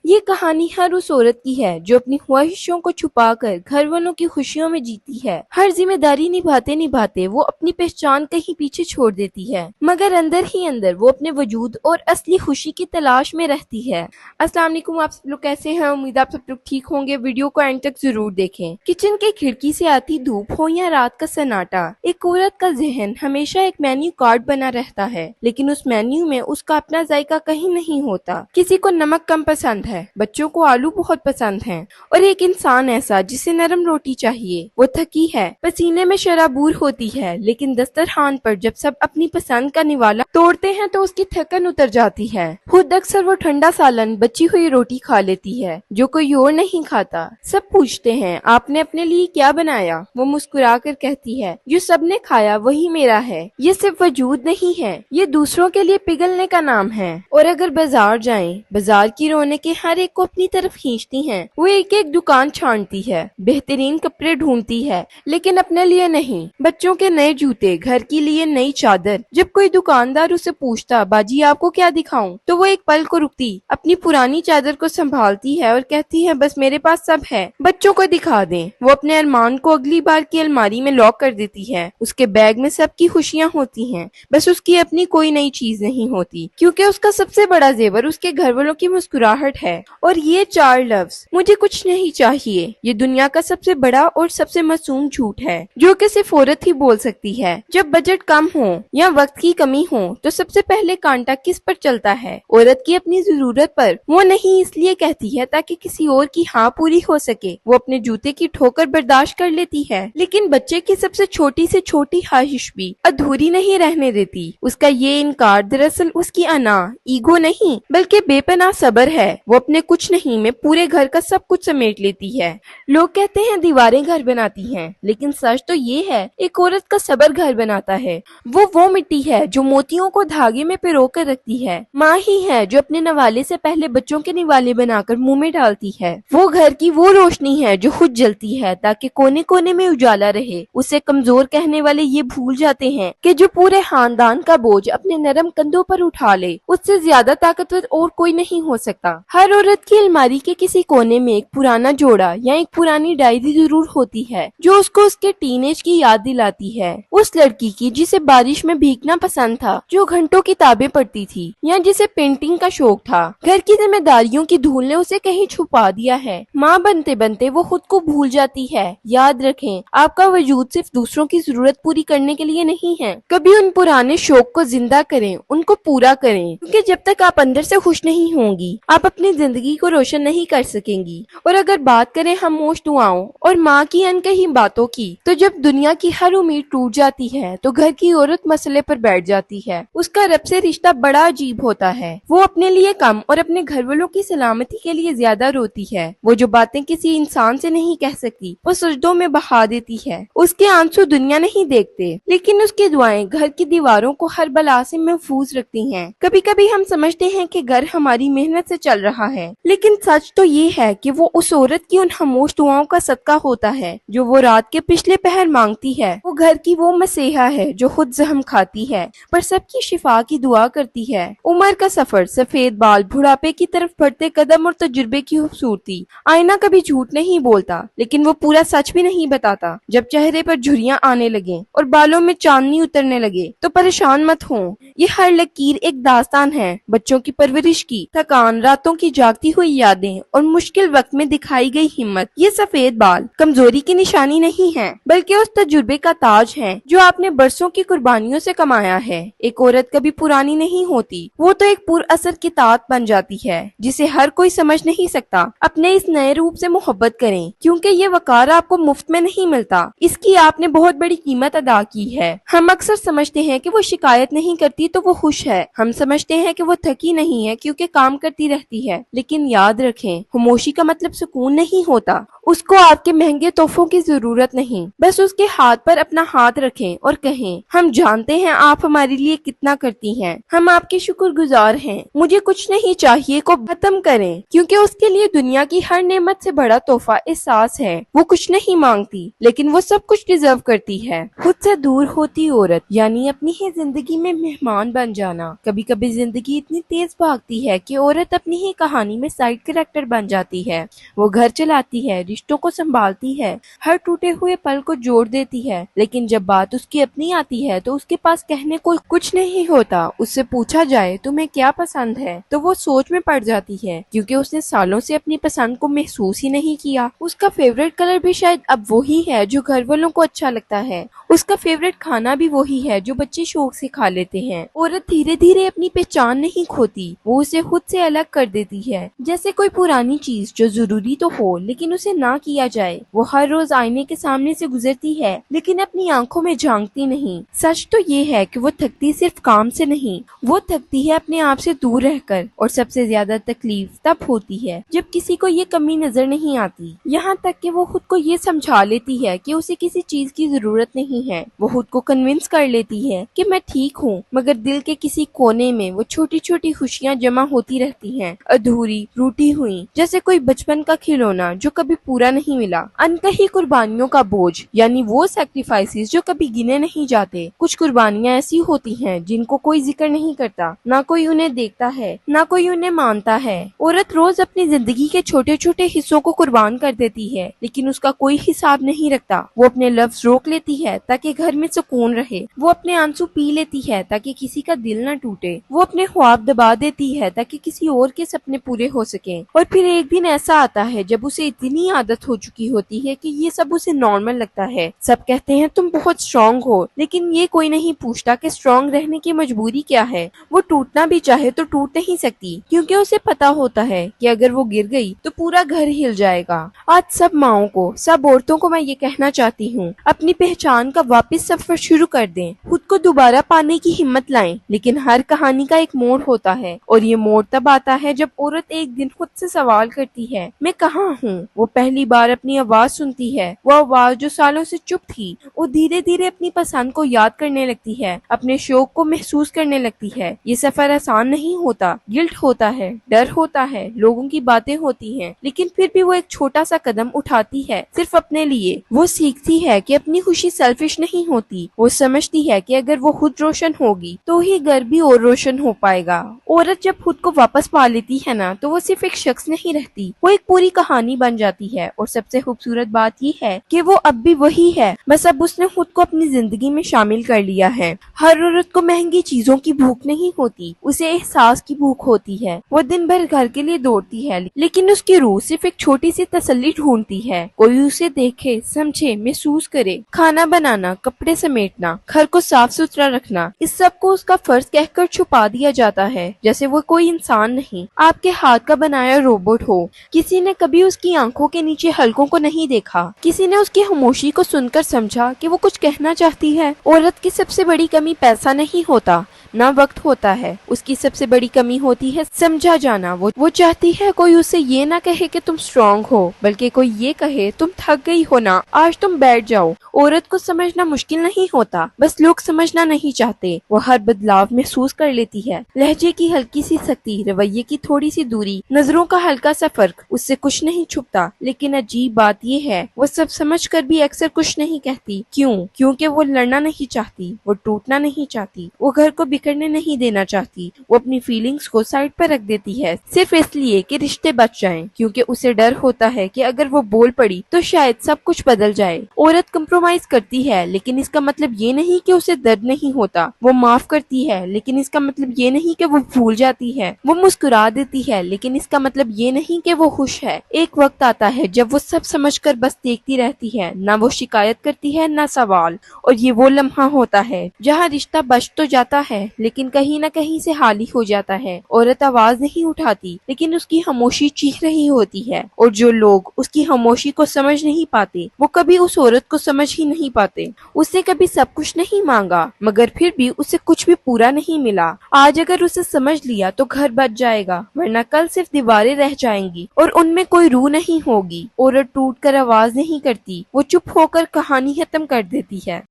یہ کہانی ہر اس عورت کی ہے جو اپنی خواہشوں کو چھپا کر گھر والوں کی خوشیوں میں جیتی ہے۔ ہر ذمہ داری نبھاتے نبھاتے وہ اپنی پہچان کہیں پیچھے چھوڑ دیتی ہے، مگر اندر ہی اندر وہ اپنے وجود اور اصلی خوشی کی تلاش میں رہتی ہے۔ السلام علیکم، آپ سب لوگ کیسے ہیں؟ امید آپ سب لوگ ٹھیک ہوں گے۔ ویڈیو کو اینڈ تک ضرور دیکھیں۔ کچن کے کھڑکی سے آتی دھوپ ہو یا رات کا سناٹا، ایک عورت کا ذہن ہمیشہ ایک مینیو کارڈ بنا رہتا ہے، لیکن اس مینیو میں اس کا اپنا ذائقہ کہیں نہیں ہوتا۔ کسی کو نمک کم پسند ہے، بچوں کو آلو بہت پسند ہیں، اور ایک انسان ایسا جسے نرم روٹی چاہیے۔ وہ تھکی ہے، پسینے میں شرابور ہوتی ہے، لیکن دسترخوان پر جب سب اپنی پسند کا نوالا توڑتے ہیں تو اس کی تھکن اتر جاتی ہے۔ خود اکثر وہ ٹھنڈا سالن، بچی ہوئی روٹی کھا لیتی ہے جو کوئی اور نہیں کھاتا۔ سب پوچھتے ہیں آپ نے اپنے لیے کیا بنایا؟ وہ مسکرا کر کہتی ہے جو سب نے کھایا وہی میرا ہے۔ یہ صرف وجود نہیں ہے، یہ دوسروں کے لیے پگھلنے کا نام ہے۔ اور اگر بازار جائیں، بازار کی رونقیں ہر ایک کو اپنی طرف کھینچتی ہیں۔ وہ ایک ایک دکان چھانٹی ہے، بہترین کپڑے ڈھونڈتی ہے، لیکن اپنے لیے نہیں۔ بچوں کے نئے جوتے، گھر کے لیے نئی چادر۔ جب کوئی دکاندار اسے پوچھتا باجی آپ کو کیا دکھاؤں، تو وہ ایک پل کو رکتی، اپنی پرانی چادر کو سنبھالتی ہے اور کہتی ہے بس میرے پاس سب ہے، بچوں کو دکھا دیں۔ وہ اپنے ارمان کو اگلی بار کی الماری میں لاک کر دیتی ہے۔ اس کے بیگ میں سب کی خوشیاں ہوتی ہیں، بس اس کی اپنی کوئی نئی چیز نہیں ہوتی، کیونکہ اس کا سب سے بڑا زیور اس کے گھر والوں کی مسکراہٹ ہے۔ اور یہ چار لفظ مجھے کچھ نہیں چاہیے، یہ دنیا کا سب سے بڑا اور سب سے معصوم جھوٹ ہے جو کہ صرف عورت ہی بول سکتی ہے۔ جب بجٹ کم ہو یا وقت کی کمی ہو تو سب سے پہلے کانٹا کس پر چلتا ہے؟ عورت کی اپنی ضرورت پر۔ وہ نہیں اس لیے کہتی ہے تاکہ کسی اور کی ہاں پوری ہو سکے۔ وہ اپنے جوتے کی ٹھوکر برداشت کر لیتی ہے، لیکن بچے کی سب سے چھوٹی خواہش بھی ادھوری نہیں رہنے دیتی۔ اس کا یہ انکار دراصل اس کی انا، ایگو نہیں، بلکہ بے پناہ صبر ہے۔ وہ اپنے کچھ نہیں میں پورے گھر کا سب کچھ سمیٹ لیتی ہے۔ لوگ کہتے ہیں دیواریں گھر بناتی ہیں، لیکن سچ تو یہ ہے ایک عورت کا صبر گھر بناتا ہے۔ وہ مٹی ہے جو موتیوں کو دھاگے میں پرو کر رکھتی ہے۔ ماں ہی ہے جو اپنے نوالے سے پہلے بچوں کے نوالے بنا کر منہ میں ڈالتی ہے۔ وہ گھر کی وہ روشنی ہے جو خود جلتی ہے تاکہ کونے کونے میں اجالا رہے۔ اسے کمزور کہنے والے یہ بھول جاتے ہیں کہ جو پورے خاندان کا بوجھ اپنے نرم کندھوں پر اٹھا لے، اس سے زیادہ طاقتور اور کوئی نہیں ہو سکتا۔ ہر عورت کی الماری کے کسی کونے میں ایک پرانا جوڑا یا ایک پرانی ڈائری ضرور ہوتی ہے جو اس کو اس کے ٹین ایج کی یاد دلاتی ہے۔ اس لڑکی کی جسے بارش میں بھیگنا پسند تھا، جو گھنٹوں کتابیں پڑھتی تھی، یا جسے پینٹنگ کا شوق تھا۔ گھر کی ذمہ داریوں کی دھول نے اسے کہیں چھپا دیا ہے۔ ماں بنتے بنتے وہ خود کو بھول جاتی ہے۔ یاد رکھیں، آپ کا وجود صرف دوسروں کی ضرورت پوری کرنے کے لیے نہیں ہے۔ کبھی ان پرانے شوق کو زندہ کریں، ان کو پورا کریں، کیونکہ جب تک آپ اندر سے خوش نہیں ہوں گی، آپ اپنی زندگی کو روشن نہیں کر سکیں گی۔ اور اگر بات کریں خاموش دعاؤں اور ماں کی انکہی باتوں کی، تو جب دنیا کی ہر امید ٹوٹ جاتی ہے تو گھر کی عورت مسئلے پر بیٹھ جاتی ہے۔ اس کا رب سے رشتہ بڑا عجیب ہوتا ہے۔ وہ اپنے لیے کم اور اپنے گھر والوں کی سلامتی کے لیے زیادہ روتی ہے۔ وہ جو باتیں کسی انسان سے نہیں کہہ سکتی، وہ سجدوں میں بہا دیتی ہے۔ اس کے آنسو دنیا نہیں دیکھتے، لیکن اس کی دعائیں گھر کی دیواروں کو ہر بلا سے محفوظ رکھتی ہیں۔ کبھی کبھی ہم سمجھتے ہیں کہ گھر ہماری محنت سے چل رہا ہے، لیکن سچ تو یہ ہے کہ وہ اس عورت کی ان خاموش دعاؤں کا صدقہ ہوتا ہے جو وہ رات کے پچھلے پہر مانگتی ہے۔ وہ گھر کی وہ مسیحا ہے جو خود زخم کھاتی ہے پر سب کی شفا کی دعا کرتی ہے۔ عمر کا سفر، سفید بال، بڑھاپے کی طرف بڑھتے قدم اور تجربے کی خوبصورتی۔ آئینہ کبھی جھوٹ نہیں بولتا، لیکن وہ پورا سچ بھی نہیں بتاتا۔ جب چہرے پر جھریاں آنے لگیں اور بالوں میں چاندنی اترنے لگے تو پریشان مت ہوں، یہ ہر لکیر ایک داستان ہے، بچوں کی پرورش کی، تھکان، راتوں کی جاگتی ہوئی یادیں اور مشکل وقت میں دکھائی گئی ہمت۔ یہ سفید بال کمزوری کی نشانی نہیں ہے، بلکہ اس تجربے کا تاج ہے جو آپ نے برسوں کی قربانیوں سے کمایا ہے۔ ایک عورت کبھی پرانی نہیں ہوتی، وہ تو ایک پر اثر کتاب بن جاتی ہے جسے ہر کوئی سمجھ نہیں سکتا۔ اپنے اس نئے روپ سے محبت کریں، کیونکہ یہ وقار آپ کو مفت میں نہیں ملتا، اس کی آپ نے بہت بڑی قیمت ادا کی ہے۔ ہم اکثر سمجھتے ہیں کہ وہ شکایت نہیں کرتی تو وہ خوش ہے، ہم سمجھتے ہیں کہ وہ تھکی نہیں ہے کیونکہ کام کرتی رہتی ہے، لیکن یاد رکھیں، خاموشی کا مطلب سکون نہیں ہوتا۔ اس کو آپ کے مہنگے تحفوں کی ضرورت نہیں، بس اس کے ہاتھ پر اپنا ہاتھ رکھیں اور کہیں ہم جانتے ہیں آپ ہمارے لیے کتنا کرتی ہیں، ہم آپ کے شکر گزار ہیں۔ مجھے کچھ نہیں چاہیے کو ختم کریں، کیونکہ اس کے لیے دنیا کی ہر نعمت سے بڑا تحفہ احساس ہے۔ وہ کچھ نہیں مانگتی، لیکن وہ سب کچھ ڈیزرو کرتی ہے۔ خود سے دور ہوتی عورت یعنی اپنی ہی زندگی میں مہمان بن جانا۔ کبھی کبھی زندگی اتنی تیز بھاگتی ہے کہ عورت اپنی ہی کہانی میں سائیڈ کریکٹر بن جاتی ہے۔ وہ گھر چلاتی ہے، رشتوں کو سنبھالتی ہے، ہر ٹوٹے ہوئے پل کو جوڑ دیتی ہے، لیکن جب بات اس کی اپنی آتی ہے تو اس کے پاس کہنے کو کچھ نہیں ہوتا۔ اس سے پوچھا جائے تمہیں کیا پسند ہے تو وہ سوچ میں پڑ جاتی ہے، کیونکہ اس نے سالوں سے اپنی پسند کو محسوس ہی نہیں کیا۔ اس کا فیوریٹ کلر بھی شاید اب وہی ہے جو گھر والوں کو اچھا لگتا ہے، اس کا فیوریٹ کھانا بھی وہی ہے جو بچے شوق سے کھا لیتے ہیں۔ عورت دھیرے دھیرے اپنی پہچان نہیں کھوتی، وہ اسے خود سے الگ کر دیتی ہے، جیسے کوئی پرانی چیز جو ضروری تو ہو لیکن اسے نہ کیا جائے۔ وہ ہر روز آئینے کے سامنے سے گزرتی ہے لیکن اپنی آنکھوں میں جھانکتی نہیں۔ سچ تو یہ ہے کہ وہ تھکتی صرف کام سے نہیں، وہ تھکتی ہے اپنے آپ سے دور رہ کر، اور سب سے زیادہ تکلیف تب ہوتی ہے جب کسی کو یہ کمی نظر نہیں آتی، یہاں تک کہ وہ خود کو یہ سمجھا لیتی ہے کہ اسے کسی چیز کی ضرورت نہیں ہے۔ وہ خود کو کنونس کر لیتی ہے کہ میں ٹھیک ہوں، مگر دل کے کسی کونے میں وہ چھوٹی چھوٹی خوشیاں جمع ہوتی رہتی ہیں، ادھوری، روٹی ہوئی، جیسے کوئی بچپن کا کھلونا جو کبھی پورا نہیں ملا، انکہی قربانیوں کا بوجھ، یعنی وہ سیکریفائسز جو کبھی گنے نہیں جاتے۔ کچھ قربانیاں ایسی ہوتی ہیں جن کو کوئی ذکر نہیں کرتا، نہ کوئی انہیں دیکھتا ہے، نہ کوئی انہیں مانتا ہے۔ عورت روز اپنی زندگی کے چھوٹے چھوٹے حصوں کو قربان کر دیتی ہے، لیکن اس کا کوئی حساب نہیں رکھتا۔ وہ اپنے لفظ روک لیتی ہے تاکہ گھر میں سکون رہے، وہ اپنے آنسو پی لیتی ہے تاکہ کسی کا دل نہ ٹوٹے، وہ اپنے خواب دبا دیتی ہے تاکہ کسی اور کے سپنے پورے ہو سکیں۔ اور پھر ایک دن ایسا آتا ہے جب اسے اتنی عادت ہو چکی ہوتی ہے کہ یہ سب اسے نارمل لگتا ہے۔ سب کہتے ہیں تم بہت اسٹرانگ ہو، لیکن یہ کوئی نہیں پوچھتا کہ اسٹرانگ رہنے کی مجبوری کیا ہے۔ وہ ٹوٹنا بھی چاہے تو ٹوٹ نہیں سکتی، کیونکہ اسے پتا ہوتا ہے کہ اگر وہ گر گئی تو پورا گھر ہل جائے گا۔ آج سب ماؤں کو، سب عورتوں کو میں یہ کہنا چاہتی ہوں، اپنی پہچان کا واپس سفر شروع کر دیں، خود کو دوبارہ پانے کی ہمت لائیں۔ لیکن ہر کہانی کا ایک موڑ ہوتا ہے، اور یہ موڑ تب آتا ہے جب عورت ایک دن خود سے سوال کرتی ہے، میں کہاں ہوں؟ وہ پہلی بار اپنی آواز سنتی ہے، وہ آواز جو سالوں سے چپ تھی۔ وہ دھیرے دھیرے اپنی پسند کو یاد کرنے لگتی ہے، اپنے شوق کو محسوس کرنے لگتی ہے۔ یہ سفر آسان نہیں ہوتا، گلٹ ہوتا ہے، ڈر ہوتا ہے، لوگوں کی باتیں ہوتی ہیں، لیکن پھر بھی وہ ایک چھوٹا سا قدم اٹھاتی ہے، صرف اپنے لیے۔ وہ سیکھتی ہے کہ اپنی خوشی سیلفش نہیں ہوتی، وہ سمجھتی ہے کہ اگر وہ خود روشن ہوگی تو ہی گھر بھی اور روشن ہو پائے گا۔ عورت جب خود کو واپس پا لیتی ہے نا، تو وہ صرف ایک شخص نہیں رہتی، وہ ایک پوری کہانی بن جاتی ہے۔ اور سب سے خوبصورت بات یہ ہے کہ وہ اب بھی وہی ہے، بس اب اس نے خود کو اپنی زندگی میں شامل کر لیا ہے۔ ہر عورت کو مہنگی چیزوں کی بھوک نہیں ہوتی، اسے احساس کی بھوک ہوتی ہے۔ وہ دن بھر گھر کے لیے دوڑتی ہے، لیکن اس کی روح صرف ایک چھوٹی سی تسلی ڈھونڈتی ہے، کوئی اسے دیکھے، سمجھے، محسوس کرے۔ کھانا بنانا، کپڑے سمیٹنا، گھر کو صاف ستھرا رکھنا، اس سب کو اس کا فرض کہہ کر چھپا دیا جاتا ہے، جیسے وہ کوئی انسان نہیں، آپ کے ہاتھ کا بنایا روبوٹ ہو۔ کسی نے کبھی اس کی آنکھوں کے نیچے حلقوں کو نہیں دیکھا، کسی نے اس کی خاموشی کو سن کر سمجھا کہ وہ کچھ کہنا چاہتی ہے۔ عورت کی سب سے بڑی کمی پیسہ نہیں ہوتا، نہ وقت ہوتا ہے، اس کی سب سے بڑی کمی ہوتی ہے سمجھا جانا۔ وہ چاہتی ہے کوئی اسے یہ نہ کہے کہ تم اسٹرانگ ہو، بلکہ کوئی یہ کہے تم تھک گئی ہو نا، آج تم بیٹھ جاؤ۔ عورت کو سمجھنا مشکل نہیں ہوتا، بس لوگ سمجھنا نہیں چاہتے۔ وہ ہر بدلاؤ محسوس کر لیتی ہے، لہجے کی ہلکی سی سختی، رویے کی تھوڑی سی دوری، نظروں کا ہلکا سا فرق، اس سے کچھ نہیں چھپتا۔ لیکن عجیب بات یہ ہے، وہ سب سمجھ کر بھی اکثر کچھ نہیں کہتی۔ کیوں؟ کیونکہ وہ لڑنا نہیں چاہتی، وہ ٹوٹنا نہیں چاہتی، وہ گھر کو بکھرنے نہیں دینا چاہتی۔ وہ اپنی فیلنگز کو سائڈ پر رکھ دیتی ہے، صرف اس لیے کہ رشتے بچ جائیں، کیونکہ اسے ڈر ہوتا ہے کہ اگر وہ بول پڑی تو شاید سب کچھ بدل جائے۔ عورت کمپرومائز کرتی ہے، لیکن اس کا مطلب یہ نہیں کہ اسے درد نہیں ہوتا۔ وہ معاف کرتی ہے، لیکن اس کا مطلب یہ نہیں کہ وہ بھول جاتی ہے۔ وہ مسکرا دیتی ہے، لیکن اس کا مطلب یہ نہیں کہ وہ خوش ہے۔ ایک وقت آتا ہے جب وہ سب سمجھ کر بس دیکھتی رہتی ہے، نہ وہ شکایت کرتی ہے، نہ سوال۔ اور یہ وہ لمحہ ہوتا ہے جہاں رشتہ بچ تو جاتا ہے، لیکن کہیں نہ کہیں سے خالی ہو جاتا ہے۔ عورت آواز نہیں اٹھاتی، لیکن اس کی خاموشی چیخ رہی ہوتی ہے، اور جو لوگ اس کی خاموشی کو سمجھ نہیں پاتے، وہ کبھی اس عورت کو سمجھ ہی نہیں پاتے۔ اس نے کبھی سب کچھ نہیں مانگا، مگر پھر بھی اسے کچھ بھی پورا نہیں ملا۔ آج اگر اسے سمجھ لیا تو گھر بچ جائے گا، ورنہ کل صرف دیواریں رہ جائیں گی اور ان میں کوئی روح نہیں ہوگی۔ عورت ٹوٹ کر آواز نہیں کرتی، وہ چپ ہو کر کہانی ختم کر دیتی ہے۔